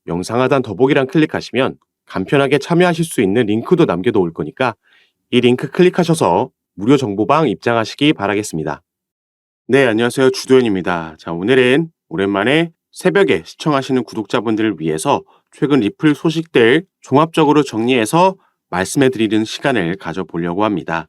영상 하단 더보기란 클릭하시면 간편하게 참여하실 수 있는 링크도 남겨놓을 거니까 이 링크 클릭하셔서 무료 정보방 입장하시기 바라겠습니다. 네, 안녕하세요. 주도현입니다. 자, 오늘은 오랜만에 새벽에 시청하시는 구독자분들을 위해서 최근 리플 소식들 종합적으로 정리해서 말씀해 드리는 시간을 가져보려고 합니다.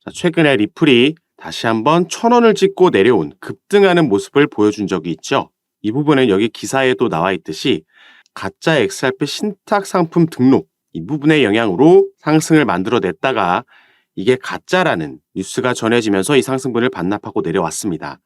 자, 최근에 리플이 다시 한번 1,000원을 찍고 내려온 급등하는 모습을 보여준 적이 있죠. 이 부분은 여기 기사에도 나와 있듯이 가짜 XRP 신탁 상품 등록 이 부분의 영향으로 상승을 만들어냈다가 이게 가짜라는 뉴스가 전해지면서 이 상승분을 반납하고 내려왔습니다.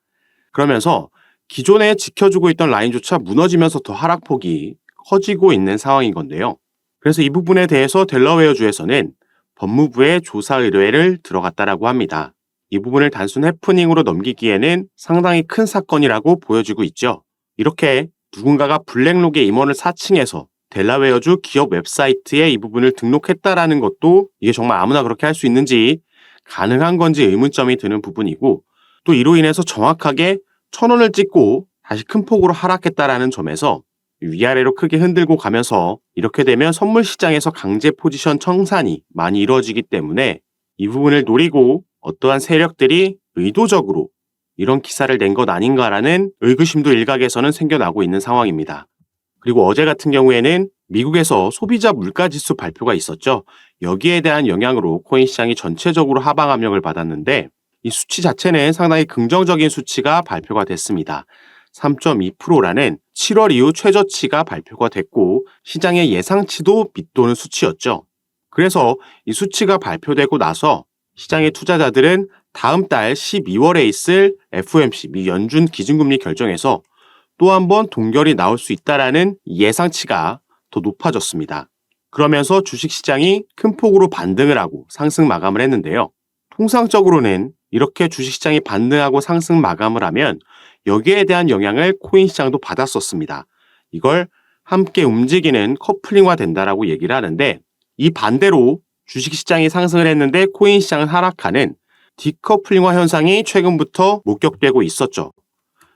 그러면서 기존에 지켜주고 있던 라인조차 무너지면서 더 하락폭이 커지고 있는 상황인 건데요. 그래서 이 부분에 대해서 델러웨어주에서는 법무부에 조사 의뢰를 들어갔다라고 합니다. 이 부분을 단순 해프닝으로 넘기기에는 상당히 큰 사건이라고 보여지고 있죠. 이렇게 누군가가 블랙록의 임원을 사칭해서 델라웨어주 기업 웹사이트에 이 부분을 등록했다라는 것도 이게 정말 아무나 그렇게 할 수 있는지 가능한 건지 의문점이 드는 부분이고, 또 이로 인해서 정확하게 1,000원을 찍고 다시 큰 폭으로 하락했다라는 점에서 위아래로 크게 흔들고 가면서 이렇게 되면 선물 시장에서 강제 포지션 청산이 많이 이루어지기 때문에 이 부분을 노리고 어떠한 세력들이 의도적으로 이런 기사를 낸 것 아닌가라는 의구심도 일각에서는 생겨나고 있는 상황입니다. 그리고 어제 같은 경우에는 미국에서 소비자 물가지수 발표가 있었죠. 여기에 대한 영향으로 코인 시장이 전체적으로 하방 압력을 받았는데 이 수치 자체는 상당히 긍정적인 수치가 발표가 됐습니다. 3.2%라는 7월 이후 최저치가 발표가 됐고 시장의 예상치도 밑도는 수치였죠. 그래서 이 수치가 발표되고 나서 시장의 투자자들은 다음 달 12월에 있을 FOMC 미 연준 기준금리 결정에서 또 한 번 동결이 나올 수 있다라는 예상치가 더 높아졌습니다. 그러면서 주식시장이 큰 폭으로 반등을 하고 상승 마감을 했는데요. 통상적으로는 이렇게 주식시장이 반등하고 상승 마감을 하면 여기에 대한 영향을 코인시장도 받았었습니다. 이걸 함께 움직이는 커플링화 된다라고 얘기를 하는데, 이 반대로 주식시장이 상승을 했는데 코인시장은 하락하는 디커플링화 현상이 최근부터 목격되고 있었죠.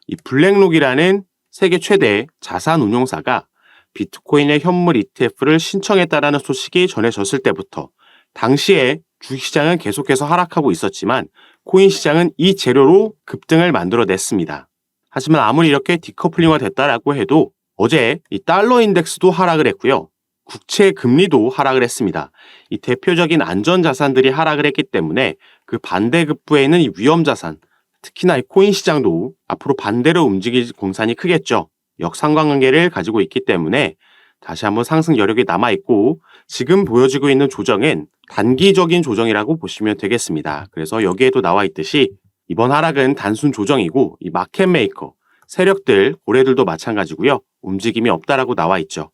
이 블랙록이라는 세계 최대 자산 운용사가 비트코인의 현물 ETF를 신청했다라는 소식이 전해졌을 때부터 당시에 주식시장은 계속해서 하락하고 있었지만 코인 시장은 이 재료로 급등을 만들어냈습니다. 하지만 아무리 이렇게 디커플링화 됐다라고 해도 어제 이 달러 인덱스도 하락을 했고요. 국채 금리도 하락을 했습니다. 이 대표적인 안전자산들이 하락을 했기 때문에 그 반대급부에 있는 이 위험자산, 특히나 이 코인 시장도 앞으로 반대로 움직일 공산이 크겠죠. 역상관관계를 가지고 있기 때문에 다시 한번 상승 여력이 남아있고 지금 보여지고 있는 조정은 단기적인 조정이라고 보시면 되겠습니다. 그래서 여기에도 나와 있듯이 이번 하락은 단순 조정이고 이 마켓 메이커, 세력들, 고래들도 마찬가지고요. 움직임이 없다라고 나와 있죠.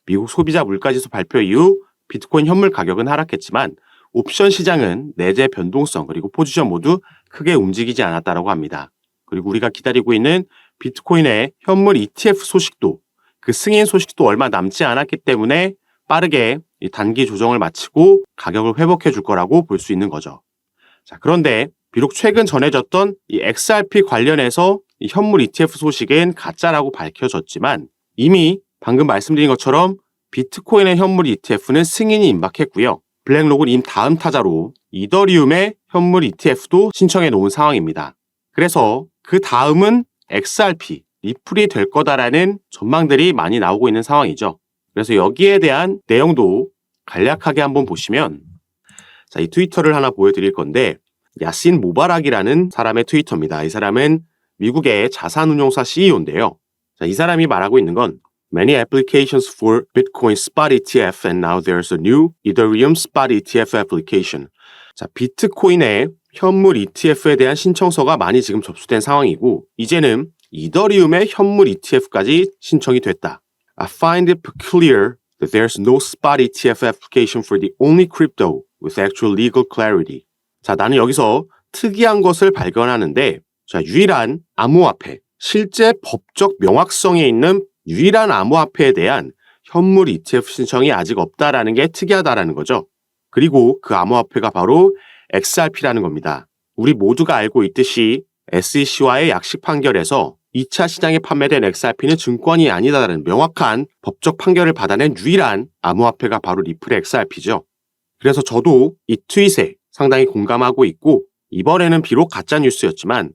미국 소비자 물가지수 발표 이후 비트코인 현물 가격은 하락했지만 옵션 시장은 내재 변동성 그리고 포지션 모두 크게 움직이지 않았다고 합니다. 그리고 우리가 기다리고 있는 비트코인의 현물 ETF 소식도 그 승인 소식도 얼마 남지 않았기 때문에 빠르게 이 단기 조정을 마치고 가격을 회복해 줄 거라고 볼 수 있는 거죠. 자, 그런데 비록 최근 전해졌던 이 XRP 관련해서 이 현물 ETF 소식은 가짜라고 밝혀졌지만 이미 방금 말씀드린 것처럼 비트코인의 현물 ETF는 승인이 임박했고요. 블랙록은 임 다음 타자로 이더리움의 현물 ETF도 신청해 놓은 상황입니다. 그래서 그 다음은 XRP, 리플이 될 거다라는 전망들이 많이 나오고 있는 상황이죠. 그래서 여기에 대한 내용도 간략하게 한번 보시면, 자, 이 트위터를 하나 보여드릴 건데 야신 모바락이라는 사람의 트위터입니다. 이 사람은 미국의 자산운용사 CEO인데요. 자, 이 사람이 말하고 있는 건 Many applications for Bitcoin spot ETF and now there's a new Ethereum spot ETF application. 자, 비트코인의 현물 ETF에 대한 신청서가 많이 지금 접수된 상황이고 이제는 이더리움의 현물 ETF까지 신청이 됐다. I find it peculiar that there's no spot ETF application for the only crypto with actual legal clarity. 자, 나는 여기서 특이한 것을 발견하는데, 자, 유일한 암호화폐, 실제 법적 명확성에 있는 유일한 암호화폐에 대한 현물 ETF 신청이 아직 없다라는 게 특이하다라는 거죠. 그리고 그 암호화폐가 바로 XRP라는 겁니다. 우리 모두가 알고 있듯이 SEC와의 약식 판결에서 2차 시장에 판매된 XRP는 증권이 아니다라는 명확한 법적 판결을 받아낸 유일한 암호화폐가 바로 리플의 XRP죠. 그래서 저도 이 트윗에 상당히 공감하고 있고, 이번에는 비록 가짜뉴스였지만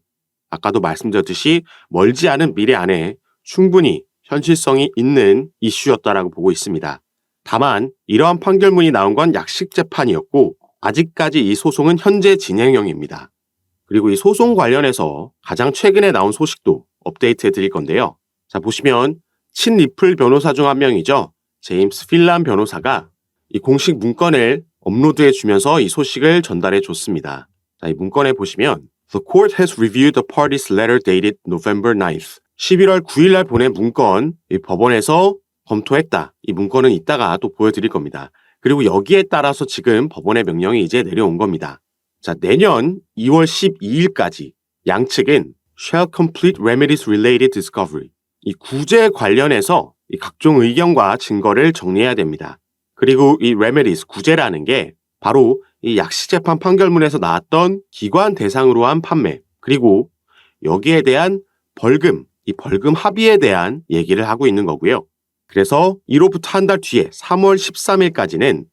아까도 말씀드렸듯이 멀지 않은 미래 안에 충분히 현실성이 있는 이슈였다라고 보고 있습니다. 다만 이러한 판결문이 나온 건 약식 재판이었고 아직까지 이 소송은 현재 진행형입니다. 그리고 이 소송 관련해서 가장 최근에 나온 소식도 업데이트해 드릴 건데요. 자, 보시면 친 리플 변호사 중 한 명이죠. 제임스 필란 변호사가 이 공식 문건을 업로드해 주면서 이 소식을 전달해 줬습니다. 자, 이 문건에 보시면 The court has reviewed the party's letter dated November 9th. 11월 9일 날 보낸 문건, 이 법원에서 검토했다. 이 문건은 이따가 또 보여드릴 겁니다. 그리고 여기에 따라서 지금 법원의 명령이 이제 내려온 겁니다. 자, 내년 2월 12일까지 양측은 shall complete remedies related discovery. 이 구제 관련해서 이 각종 의견과 증거를 정리해야 됩니다. 그리고 이 remedies, 구제라는 게 바로 이 약식재판 판결문에서 나왔던 기관 대상으로 한 판매, 그리고 여기에 대한 벌금, 이 벌금 합의에 대한 얘기를 하고 있는 거고요. 그래서 이로부터 한 달 뒤에 3월 13일까지는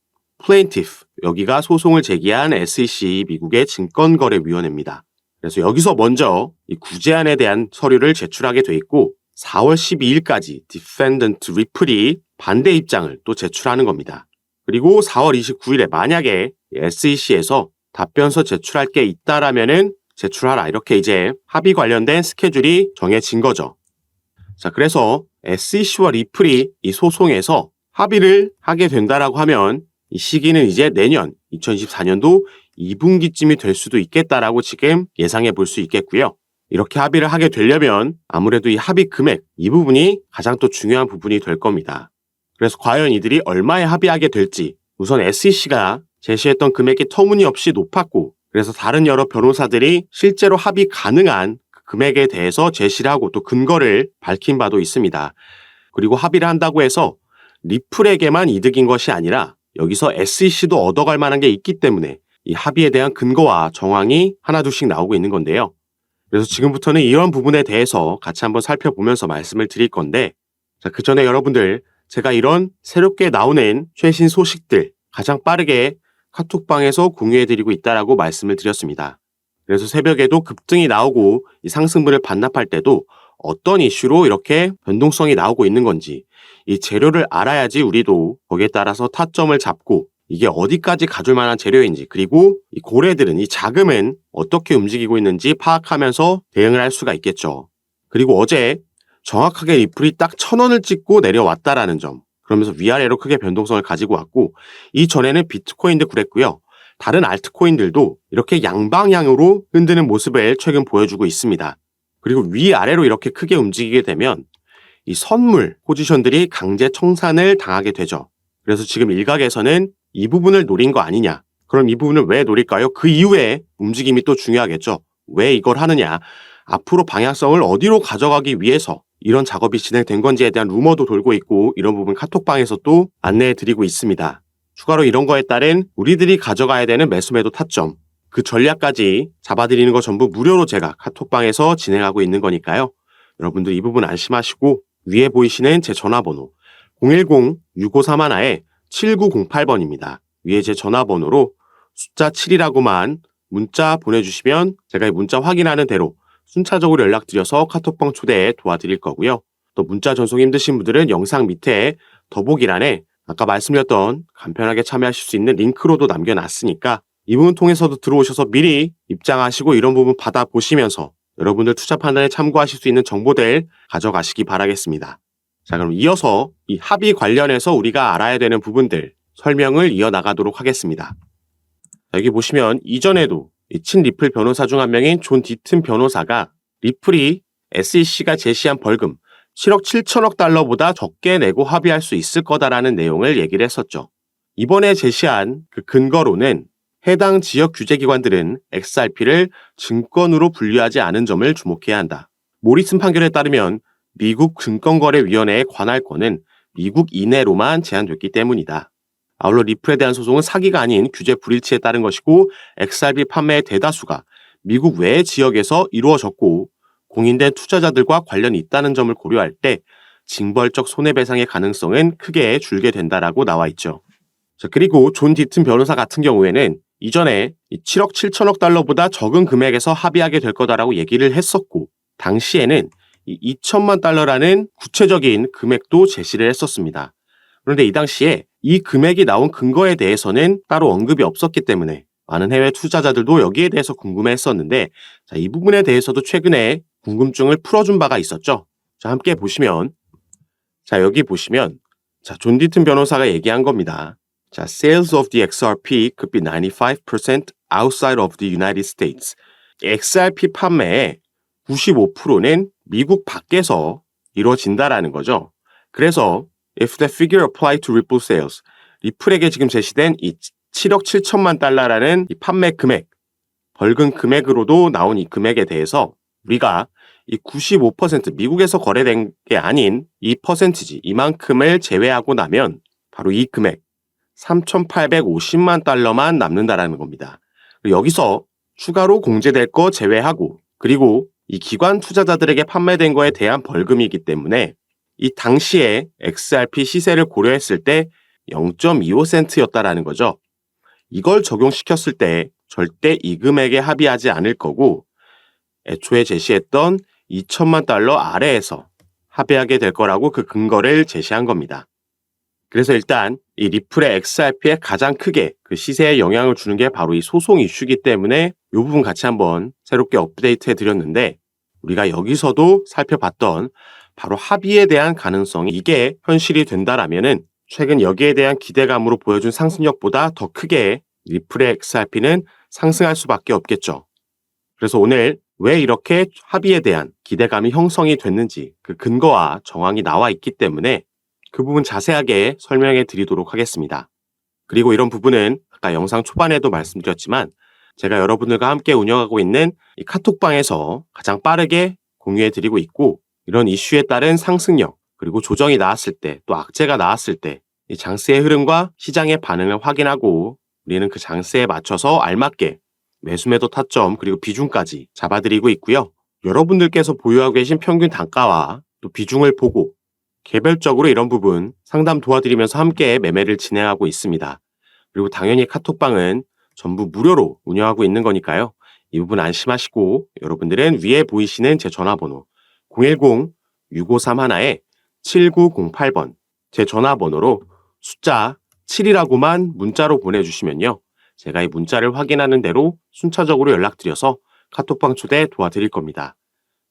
plaintiff, 여기가 소송을 제기한 SEC 미국의 증권거래위원회입니다. 그래서 여기서 먼저 이 구제안에 대한 서류를 제출하게 돼 있고 4월 12일까지 defendant 리플이 반대 입장을 또 제출하는 겁니다. 그리고 4월 29일에 만약에 SEC에서 답변서 제출할 게 있다라면은 제출하라, 이렇게 이제 합의 관련된 스케줄이 정해진 거죠. 자, 그래서 SEC와 리플이 이 소송에서 합의를 하게 된다라고 하면 이 시기는 이제 내년 2024년도 2분기쯤이 될 수도 있겠다라고 지금 예상해 볼 수 있겠고요. 이렇게 합의를 하게 되려면 아무래도 이 합의 금액, 이 부분이 가장 또 중요한 부분이 될 겁니다. 그래서 과연 이들이 얼마에 합의하게 될지, 우선 SEC가 제시했던 금액이 터무니없이 높았고, 그래서 다른 여러 변호사들이 실제로 합의 가능한 그 금액에 대해서 제시를 하고 또 근거를 밝힌 바도 있습니다. 그리고 합의를 한다고 해서 리플에게만 이득인 것이 아니라 여기서 SEC도 얻어갈 만한 게 있기 때문에 이 합의에 대한 근거와 정황이 하나둘씩 나오고 있는 건데요. 그래서 지금부터는 이런 부분에 대해서 같이 한번 살펴보면서 말씀을 드릴 건데, 자, 그 전에 여러분들, 제가 이런 새롭게 나오는 최신 소식들 가장 빠르게 카톡방에서 공유해드리고 있다라고 말씀을 드렸습니다. 그래서 새벽에도 급등이 나오고 이 상승분을 반납할 때도 어떤 이슈로 이렇게 변동성이 나오고 있는 건지, 이 재료를 알아야지 우리도 거기에 따라서 타점을 잡고 이게 어디까지 가줄 만한 재료인지, 그리고 이 고래들은, 이 자금은 어떻게 움직이고 있는지 파악하면서 대응을 할 수가 있겠죠. 그리고 어제 정확하게 리플이 딱 1,000원을 찍고 내려왔다라는 점, 그러면서 위아래로 크게 변동성을 가지고 왔고, 이전에는 비트코인도 그랬고요. 다른 알트코인들도 이렇게 양방향으로 흔드는 모습을 최근 보여주고 있습니다. 그리고 위아래로 이렇게 크게 움직이게 되면 이 선물 포지션들이 강제 청산을 당하게 되죠. 그래서 지금 일각에서는 이 부분을 노린 거 아니냐. 그럼 이 부분을 왜 노릴까요? 그 이후에 움직임이 또 중요하겠죠. 왜 이걸 하느냐. 앞으로 방향성을 어디로 가져가기 위해서 이런 작업이 진행된 건지에 대한 루머도 돌고 있고, 이런 부분 카톡방에서 또 안내해 드리고 있습니다. 추가로 이런 거에 따른 우리들이 가져가야 되는 매수매도 타점, 그 전략까지 잡아드리는 거 전부 무료로 제가 카톡방에서 진행하고 있는 거니까요. 여러분들 이 부분 안심하시고 위에 보이시는 제 전화번호 010-6531-7908번입니다. 위에 제 전화번호로 숫자 7이라고만 문자 보내주시면 제가 이 문자 확인하는 대로 순차적으로 연락드려서 카톡방 초대에 도와드릴 거고요. 또 문자 전송 힘드신 분들은 영상 밑에 더보기란에 아까 말씀드렸던 간편하게 참여하실 수 있는 링크로도 남겨놨으니까 이 부분 통해서도 들어오셔서 미리 입장하시고 이런 부분 받아보시면서 여러분들 투자 판단에 참고하실 수 있는 정보들 가져가시기 바라겠습니다. 자, 그럼 이어서 이 합의 관련해서 우리가 알아야 되는 부분들 설명을 이어나가도록 하겠습니다. 여기 보시면 이전에도 이 친 리플 변호사 중 한 명인 존 디튼 변호사가 리플이 SEC가 제시한 벌금 7억 7천억 달러보다 적게 내고 합의할 수 있을 거다라는 내용을 얘기를 했었죠. 이번에 제시한 그 근거로는 해당 지역 규제기관들은 XRP를 증권으로 분류하지 않은 점을 주목해야 한다. 모리슨 판결에 따르면 미국 증권거래위원회의 관할권은 미국 이내로만 제한됐기 때문이다. 아울러 리플에 대한 소송은 사기가 아닌 규제 불일치에 따른 것이고 XRP 판매의 대다수가 미국 외 지역에서 이루어졌고 공인된 투자자들과 관련이 있다는 점을 고려할 때 징벌적 손해배상의 가능성은 크게 줄게 된다라고 나와 있죠. 자, 그리고 존 디튼 변호사 같은 경우에는 이전에 7억 7천억 달러보다 적은 금액에서 합의하게 될 거다라고 얘기를 했었고, 당시에는 이 2천만 달러라는 구체적인 금액도 제시를 했었습니다. 그런데 이 당시에 이 금액이 나온 근거에 대해서는 따로 언급이 없었기 때문에 많은 해외 투자자들도 여기에 대해서 궁금해했었는데, 자, 이 부분에 대해서도 최근에 궁금증을 풀어준 바가 있었죠. 자, 함께 보시면, 자, 여기 보시면, 자, 존 디튼 변호사가 얘기한 겁니다. 자, sales of the XRP could be 95% outside of the United States. XRP 판매의 95%는 미국 밖에서 이루어진다라는 거죠. 그래서 if the figure applied to Ripple sales, 리플에게 지금 제시된 이 7억 7천만 달러라는 이 판매 금액, 벌금 금액으로도 나온 이 금액에 대해서 우리가 이 95% 미국에서 거래된 게 아닌 이 퍼센티지, 이만큼을 제외하고 나면 바로 이 금액 3,850만 달러만 남는다라는 겁니다. 여기서 추가로 공제될 거 제외하고, 그리고 이 기관 투자자들에게 판매된 거에 대한 벌금이기 때문에 이 당시에 XRP 시세를 고려했을 때 0.25센트였다라는 거죠. 이걸 적용시켰을 때 절대 이 금액에 합의하지 않을 거고, 애초에 제시했던 2천만 달러 아래에서 합의하게 될 거라고 그 근거를 제시한 겁니다. 그래서 일단 이 리플의 XRP에 가장 크게 그 시세에 영향을 주는 게 바로 이 소송 이슈이기 때문에 이 부분 같이 한번 새롭게 업데이트해 드렸는데, 우리가 여기서도 살펴봤던 바로 합의에 대한 가능성이 이게 현실이 된다라면은 최근 여기에 대한 기대감으로 보여준 상승력보다 더 크게 리플의 XRP는 상승할 수밖에 없겠죠. 그래서 오늘 왜 이렇게 합의에 대한 기대감이 형성이 됐는지 그 근거와 정황이 나와 있기 때문에 그 부분 자세하게 설명해 드리도록 하겠습니다. 그리고 이런 부분은 아까 영상 초반에도 말씀드렸지만 제가 여러분들과 함께 운영하고 있는 이 카톡방에서 가장 빠르게 공유해 드리고 있고, 이런 이슈에 따른 상승력, 그리고 조정이 나왔을 때, 또 악재가 나왔을 때 이 장세의 흐름과 시장의 반응을 확인하고 우리는 그 장세에 맞춰서 알맞게 매수매도 타점 그리고 비중까지 잡아드리고 있고요. 여러분들께서 보유하고 계신 평균 단가와 또 비중을 보고 개별적으로 이런 부분 상담 도와드리면서 함께 매매를 진행하고 있습니다. 그리고 당연히 카톡방은 전부 무료로 운영하고 있는 거니까요. 이 부분 안심하시고 여러분들은 위에 보이시는 제 전화번호 010-6531-7908번 제 전화번호로 숫자 7이라고만 문자로 보내주시면요. 제가 이 문자를 확인하는 대로 순차적으로 연락드려서 카톡방 초대 도와드릴 겁니다.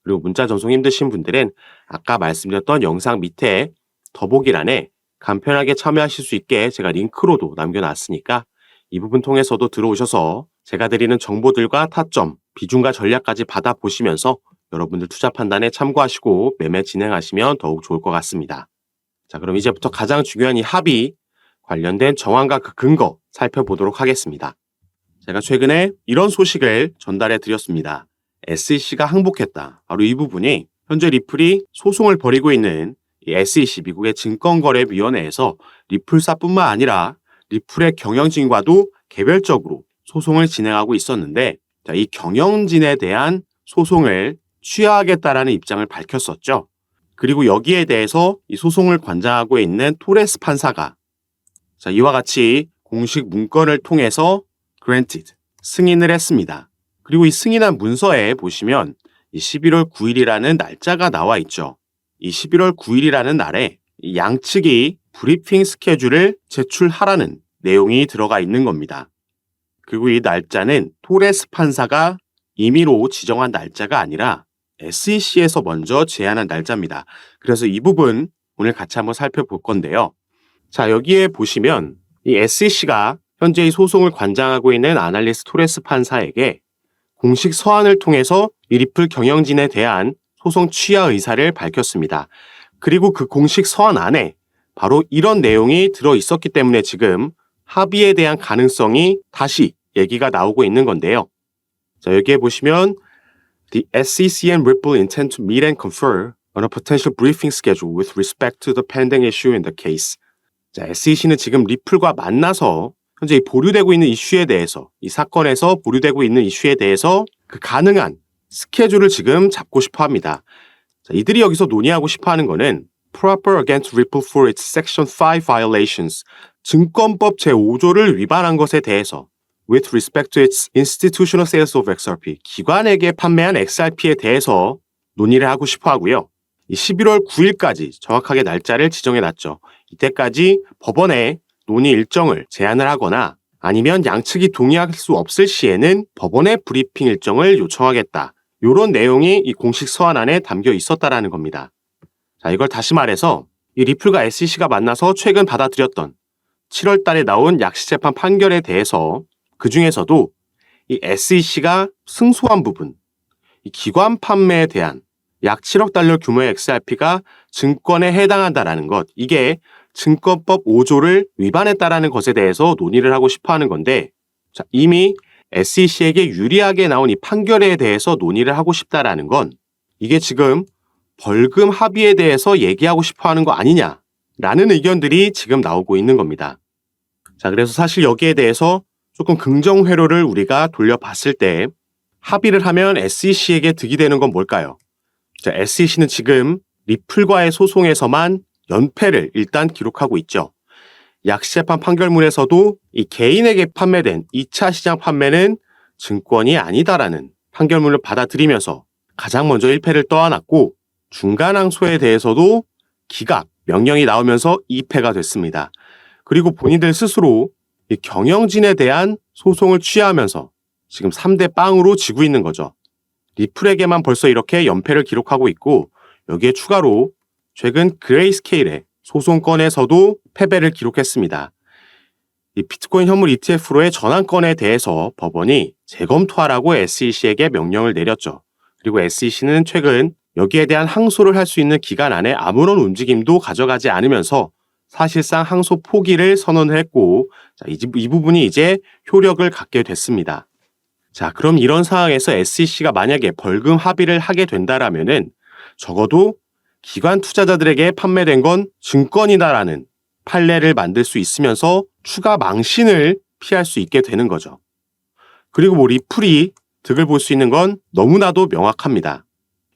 그리고 문자 전송 힘드신 분들은 아까 말씀드렸던 영상 밑에 더보기란에 간편하게 참여하실 수 있게 제가 링크로도 남겨놨으니까 이 부분 통해서도 들어오셔서 제가 드리는 정보들과 타점, 비중과 전략까지 받아보시면서 여러분들 투자 판단에 참고하시고 매매 진행하시면 더욱 좋을 것 같습니다. 자, 그럼 이제부터 가장 중요한 이 합의 관련된 정황과 그 근거 살펴보도록 하겠습니다. 제가 최근에 이런 소식을 전달해 드렸습니다. SEC가 항복했다. 바로 이 부분이 현재 리플이 소송을 벌이고 있는 이 SEC 미국의 증권거래위원회에서 리플사뿐만 아니라 리플의 경영진과도 개별적으로 소송을 진행하고 있었는데, 자, 이 경영진에 대한 소송을 취하하겠다라는 입장을 밝혔었죠. 그리고 여기에 대해서 이 소송을 관장하고 있는 토레스 판사가 자, 이와 같이 공식 문건을 통해서 granted, 승인을 했습니다. 그리고 이 승인한 문서에 보시면 이 11월 9일이라는 날짜가 나와 있죠. 이 11월 9일이라는 날에 이 양측이 브리핑 스케줄을 제출하라는 내용이 들어가 있는 겁니다. 그리고 이 날짜는 토레스 판사가 임의로 지정한 날짜가 아니라 SEC에서 먼저 제안한 날짜입니다. 그래서 이 부분 오늘 같이 한번 살펴볼 건데요. 자, 여기에 보시면 이 SEC가 현재 이 소송을 관장하고 있는 아날리스 토레스 판사에게 공식 서한을 통해서 이 리플 경영진에 대한 소송 취하 의사를 밝혔습니다. 그리고 그 공식 서한 안에 바로 이런 내용이 들어 있었기 때문에 지금 합의에 대한 가능성이 다시 얘기가 나오고 있는 건데요. 자, 여기에 보시면 The SEC and Ripple intend to meet and confer on a potential briefing schedule with respect to the pending issue in the case. 자, SEC는 지금 리플과 만나서 현재 보류되고 있는 이슈에 대해서, 이 사건에서 보류되고 있는 이슈에 대해서 그 가능한 스케줄을 지금 잡고 싶어 합니다. 자, 이들이 여기서 논의하고 싶어 하는 거는 Proper against Ripple for its Section 5 violations, 증권법 제5조를 위반한 것에 대해서 with respect to its institutional sales of XRP, 기관에게 판매한 XRP에 대해서 논의를 하고 싶어 하고요. 11월 9일까지 정확하게 날짜를 지정해 놨죠. 이때까지 법원에 논의 일정을 제안을 하거나 아니면 양측이 동의할 수 없을 시에는 법원의 브리핑 일정을 요청하겠다. 이런 내용이 이 공식 서한안에 담겨 있었다라는 겁니다. 자, 이걸 다시 말해서 이 리플과 SEC가 만나서 최근 받아들였던 7월 달에 나온 약식재판 판결에 대해서 그 중에서도 이 SEC가 승소한 부분, 이 기관 판매에 대한 약 7억 달러 규모의 XRP가 증권에 해당한다라는 것, 이게 증권법 5조를 위반했다라는 것에 대해서 논의를 하고 싶어 하는 건데, 자, 이미 SEC에게 유리하게 나온 이 판결에 대해서 논의를 하고 싶다라는 건 이게 지금 벌금 합의에 대해서 얘기하고 싶어 하는 거 아니냐라는 의견들이 지금 나오고 있는 겁니다. 자, 그래서 사실 여기에 대해서 조금 긍정 회로를 우리가 돌려봤을 때 합의를 하면 SEC에게 득이 되는 건 뭘까요? 자, SEC는 지금 리플과의 소송에서만 연패를 일단 기록하고 있죠. 약식재판 판결문에서도 이 개인에게 판매된 2차 시장 판매는 증권이 아니다라는 판결문을 받아들이면서 가장 먼저 1패를 떠안았고, 중간항소에 대해서도 기각, 명령이 나오면서 2패가 됐습니다. 그리고 본인들 스스로 이 경영진에 대한 소송을 취하하면서 지금 3대 빵으로 지고 있는 거죠. 리플에게만 벌써 이렇게 연패를 기록하고 있고, 여기에 추가로 최근 그레이스케일의 소송건에서도 패배를 기록했습니다. 이 비트코인 현물 ETF로의 전환건에 대해서 법원이 재검토하라고 SEC에게 명령을 내렸죠. 그리고 SEC는 최근 여기에 대한 항소를 할 수 있는 기간 안에 아무런 움직임도 가져가지 않으면서 사실상 항소 포기를 선언을 했고, 자, 이 부분이 이제 효력을 갖게 됐습니다. 자, 그럼 이런 상황에서 SEC가 만약에 벌금 합의를 하게 된다라면은 적어도 기관 투자자들에게 판매된 건 증권이다라는 판례를 만들 수 있으면서 추가 망신을 피할 수 있게 되는 거죠. 그리고 뭐 리플이 득을 볼 수 있는 건 너무나도 명확합니다.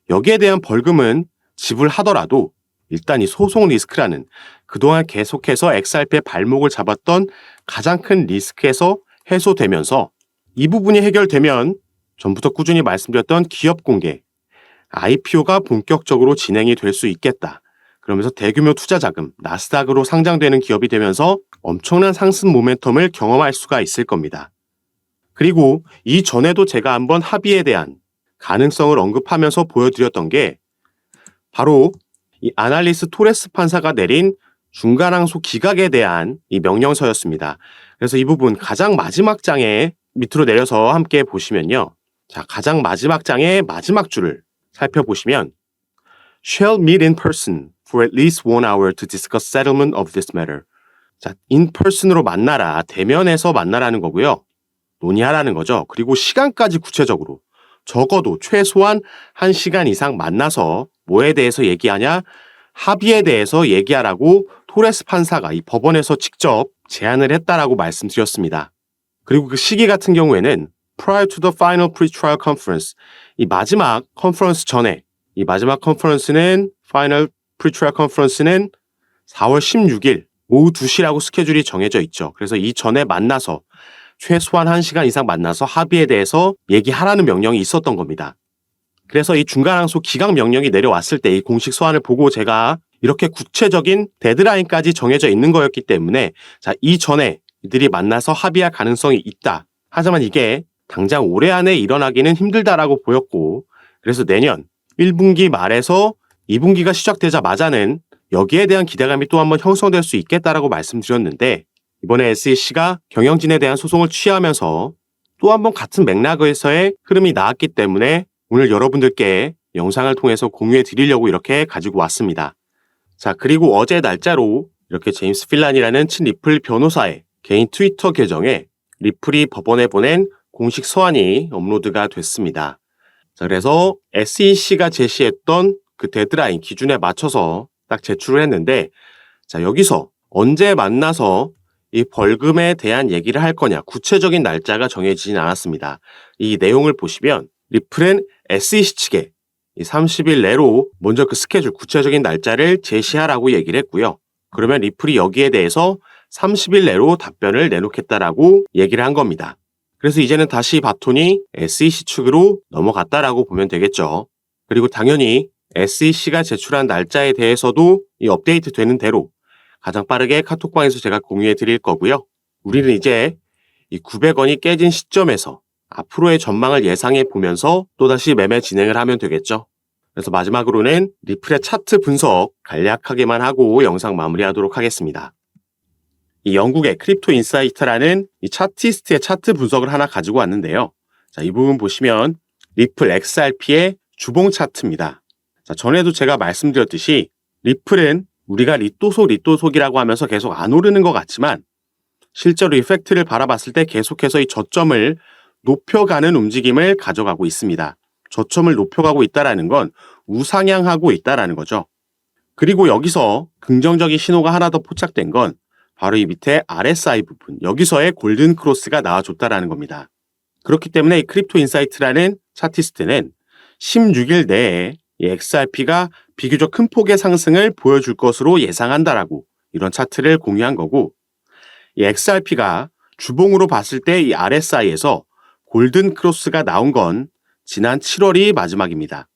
여기에 대한 벌금은 지불하더라도 일단 이 소송 리스크라는 그동안 계속해서 XRP의 발목을 잡았던 가장 큰 리스크에서 해소되면서 이 부분이 해결되면 전부터 꾸준히 말씀드렸던 기업 공개, IPO가 본격적으로 진행이 될 수 있겠다. 그러면서 대규모 투자 자금, 나스닥으로 상장되는 기업이 되면서 엄청난 상승 모멘텀을 경험할 수가 있을 겁니다. 그리고 이전에도 제가 한번 합의에 대한 가능성을 언급하면서 보여드렸던 게 바로 이 아날리스 토레스 판사가 내린 중간항소 기각에 대한 이 명령서였습니다. 그래서 이 부분 가장 마지막 장에 밑으로 내려서 함께 보시면요. 자, 가장 마지막 장의 마지막 줄을 살펴보시면 shall meet in person for at least 1 hour to discuss settlement of this matter. 자, in person으로 만나라, 대면에서 만나라는 거고요. 논의하라는 거죠. 그리고 시간까지 구체적으로 적어도 최소한 1시간 이상 만나서 뭐에 대해서 얘기하냐? 합의에 대해서 얘기하라고 토레스 판사가 이 법원에서 직접 제안을 했다라고 말씀드렸습니다. 그리고 그 시기 같은 경우에는 prior to the final pre-trial conference, 이 마지막 컨퍼런스 전에, 이 마지막 컨퍼런스는 final pre-trial conference는 4월 16일 오후 2시라고 스케줄이 정해져 있죠. 그래서 이 전에 만나서 최소한 1시간 이상 만나서 합의에 대해서 얘기하라는 명령이 있었던 겁니다. 그래서 이 중간항소 기각 명령이 내려왔을 때 이 공식 서한을 보고 제가 이렇게 구체적인 데드라인까지 정해져 있는 거였기 때문에 자, 이전에 이들이 만나서 합의할 가능성이 있다. 하지만 이게 당장 올해 안에 일어나기는 힘들다라고 보였고, 그래서 내년 1분기 말에서 2분기가 시작되자마자는 여기에 대한 기대감이 또 한번 형성될 수 있겠다라고 말씀드렸는데, 이번에 SEC가 경영진에 대한 소송을 취하면서 또 한번 같은 맥락에서의 흐름이 나왔기 때문에 오늘 여러분들께 영상을 통해서 공유해 드리려고 이렇게 가지고 왔습니다. 자, 그리고 어제 날짜로 이렇게 제임스 필란이라는 친리플 변호사의 개인 트위터 계정에 리플이 법원에 보낸 공식 서한이 업로드가 됐습니다. 자, 그래서 SEC가 제시했던 그 데드라인 기준에 맞춰서 딱 제출을 했는데, 자, 여기서 언제 만나서 이 벌금에 대한 얘기를 할 거냐, 구체적인 날짜가 정해지진 않았습니다. 이 내용을 보시면 리플은 SEC 측에 이 30일 내로 먼저 그 스케줄 구체적인 날짜를 제시하라고 얘기를 했고요. 그러면 리플이 여기에 대해서 30일 내로 답변을 내놓겠다라고 얘기를 한 겁니다. 그래서 이제는 다시 바톤이 SEC 측으로 넘어갔다라고 보면 되겠죠. 그리고 당연히 SEC가 제출한 날짜에 대해서도 이 업데이트 되는 대로 가장 빠르게 카톡방에서 제가 공유해 드릴 거고요. 우리는 이제 이 900원이 깨진 시점에서 앞으로의 전망을 예상해 보면서 또다시 매매 진행을 하면 되겠죠. 그래서 마지막으로는 리플의 차트 분석 간략하게만 하고 영상 마무리하도록 하겠습니다. 이 영국의 크립토 인사이트라는 이 차티스트의 차트 분석을 하나 가지고 왔는데요. 자, 이 부분 보시면 리플 XRP의 주봉 차트입니다. 자, 전에도 제가 말씀드렸듯이 리플은 우리가 리또속이라고 하면서 계속 안 오르는 것 같지만 실제로 이 팩트를 바라봤을 때 계속해서 이 저점을 높여가는 움직임을 가져가고 있습니다. 저점을 높여가고 있다는 건 우상향하고 있다는 거죠. 그리고 여기서 긍정적인 신호가 하나 더 포착된 건 바로 이 밑에 RSI 부분, 여기서의 골든 크로스가 나와줬다는 겁니다. 그렇기 때문에 이 크립토 인사이트라는 차티스트는 16일 내에 이 XRP가 비교적 큰 폭의 상승을 보여줄 것으로 예상한다라고 이런 차트를 공유한 거고, 이 XRP가 주봉으로 봤을 때 이 RSI에서 골든 크로스가 나온 건 지난 7월이 마지막입니다.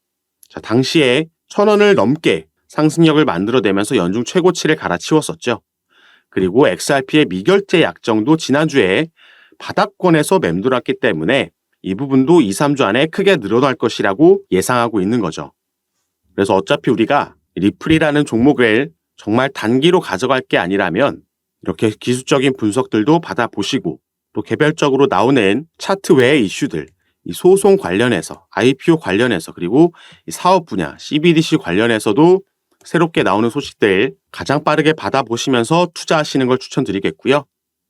자, 당시에 1,000원을 넘게 상승력을 만들어내면서 연중 최고치를 갈아치웠었죠. 그리고 XRP의 미결제 약정도 지난주에 바닥권에서 맴돌았기 때문에 이 부분도 2, 3주 안에 크게 늘어날 것이라고 예상하고 있는 거죠. 그래서 어차피 우리가 리플이라는 종목을 정말 단기로 가져갈 게 아니라면 이렇게 기술적인 분석들도 받아보시고 또 개별적으로 나오는 차트 외의 이슈들, 이 소송 관련해서, IPO 관련해서, 그리고 이 사업 분야, CBDC 관련해서도 새롭게 나오는 소식들 가장 빠르게 받아보시면서 투자하시는 걸 추천드리겠고요.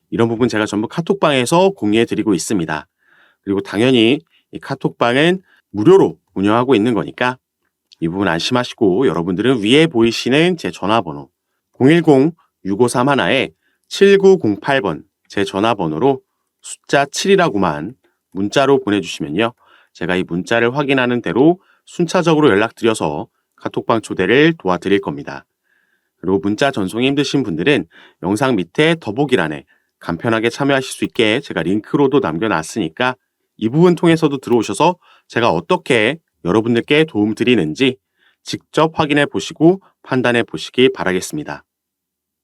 이런 부분 제가 전부 카톡방에서 공유해드리고 있습니다. 그리고 당연히 이 카톡방은 무료로 운영하고 있는 거니까 이 부분 안심하시고 여러분들은 위에 보이시는 제 전화번호 010-6531-7908번 제 전화번호로 숫자 7이라고만 문자로 보내주시면요. 제가 이 문자를 확인하는 대로 순차적으로 연락드려서 카톡방 초대를 도와드릴 겁니다. 그리고 문자 전송이 힘드신 분들은 영상 밑에 더보기란에 간편하게 참여하실 수 있게 제가 링크로도 남겨놨으니까 이 부분 통해서도 들어오셔서 제가 어떻게 여러분들께 도움 드리는지 직접 확인해 보시고 판단해 보시기 바라겠습니다.